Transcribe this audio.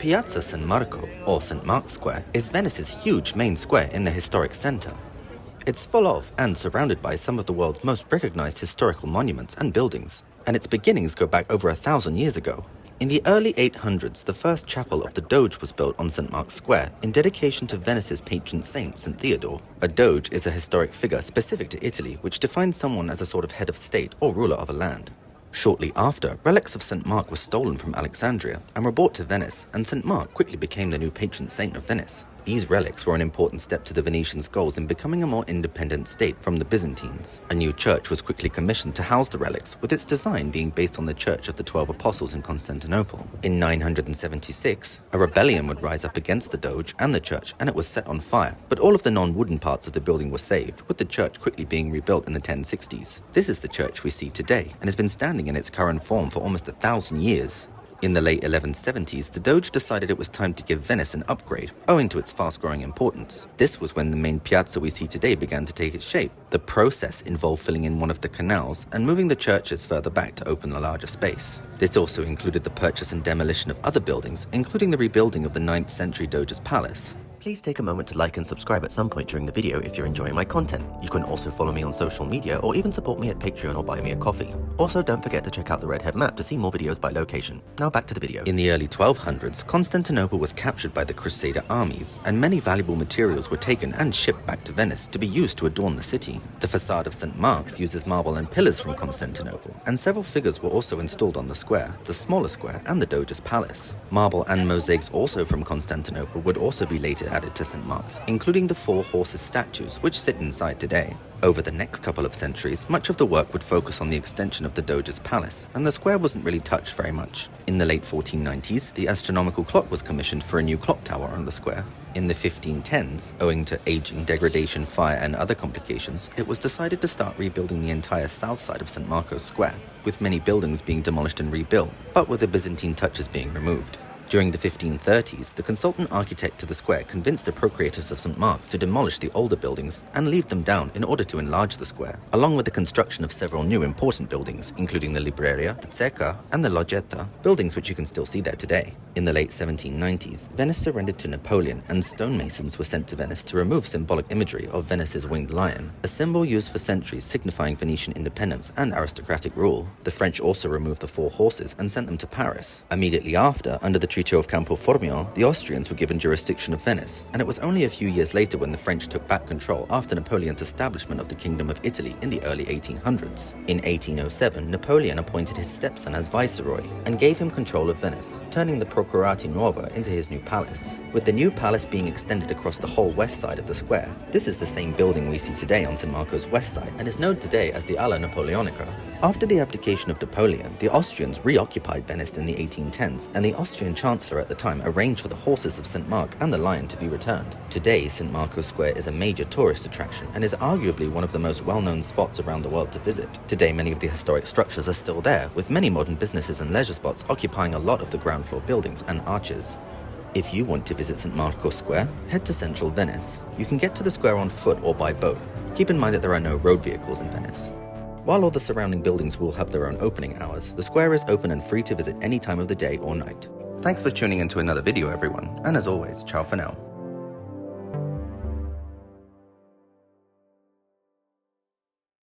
Piazza San Marco, or St. Mark's Square, is Venice's huge main square in the historic center. It's full of and surrounded by some of the world's most recognized historical monuments and buildings, and its beginnings go back over 1,000 years ago. In the early 800s, the first chapel of the Doge was built on St. Mark's Square in dedication to Venice's patron saint, St. Theodore. A Doge is a historic figure specific to Italy which defines someone as a sort of head of state or ruler of a land. Shortly after, relics of St. Mark were stolen from Alexandria and were brought to Venice, and St. Mark quickly became the new patron saint of Venice. These relics were an important step to the Venetians' goals in becoming a more independent state from the Byzantines. A new church was quickly commissioned to house the relics, with its design being based on the Church of the 12 Apostles in Constantinople. In 976, a rebellion would rise up against the Doge and the church, and it was set on fire, but all of the non-wooden parts of the building were saved, with the church quickly being rebuilt in the 1060s. This is the church we see today, and has been standing in its current form for almost 1,000 years. In the late 1170s, the Doge decided it was time to give Venice an upgrade, owing to its fast-growing importance. This was when the main piazza we see today began to take its shape. The process involved filling in one of the canals and moving the churches further back to open a larger space. This also included the purchase and demolition of other buildings, including the rebuilding of the 9th century Doge's palace. Please take a moment to like and subscribe at some point during the video if you're enjoying my content. You can also follow me on social media or even support me at Patreon or buy me a coffee. Also, don't forget to check out the Redhead map to see more videos by location. Now back to the video. In the early 1200s, Constantinople was captured by the Crusader armies, and many valuable materials were taken and shipped back to Venice to be used to adorn the city. The facade of St. Mark's uses marble and pillars from Constantinople, and several figures were also installed on the square, the smaller square, and the Doge's palace. Marble and mosaics also from Constantinople would also be later added to St. Mark's, including the 4 horses statues, which sit inside today. Over the next couple of centuries, much of the work would focus on the extension of the Doge's palace, and the square wasn't really touched very much. In the late 1490s, the astronomical clock was commissioned for a new clock tower on the square. In the 1510s, owing to aging, degradation, fire, and other complications, it was decided to start rebuilding the entire south side of St. Marco's Square, with many buildings being demolished and rebuilt, but with the Byzantine touches being removed. During the 1530s, the consultant architect to the square convinced the procurators of St. Mark's to demolish the older buildings and leave them down in order to enlarge the square, along with the construction of several new important buildings, including the Libreria, the Zecca, and the Loggetta, buildings which you can still see there today. In the late 1790s, Venice surrendered to Napoleon, and stonemasons were sent to Venice to remove symbolic imagery of Venice's winged lion, a symbol used for centuries signifying Venetian independence and aristocratic rule. The French also removed the 4 horses and sent them to Paris. Immediately after, under the Treaty of Campo Formio, the Austrians were given jurisdiction of Venice, and it was only a few years later when the French took back control after Napoleon's establishment of the Kingdom of Italy in the early 1800s. In 1807, Napoleon appointed his stepson as viceroy and gave him control of Venice, turning the Procurati Nuova into his new palace, with the new palace being extended across the whole west side of the square. This is the same building we see today on St. Marco's west side and is known today as the Ala Napoleonica. After the abdication of Napoleon, the Austrians reoccupied Venice in the 1810s, and the Austrian Chancellor at the time arranged for the horses of St. Mark and the lion to be returned. Today, St. Marco's Square is a major tourist attraction and is arguably one of the most well-known spots around the world to visit. Today, many of the historic structures are still there, with many modern businesses and leisure spots occupying a lot of the ground floor buildings and arches. If you want to visit St. Marco's Square, head to central Venice. You can get to the square on foot or by boat. Keep in mind that there are no road vehicles in Venice. While all the surrounding buildings will have their own opening hours, the square is open and free to visit any time of the day or night. Thanks for tuning into another video, everyone, and as always, ciao for now.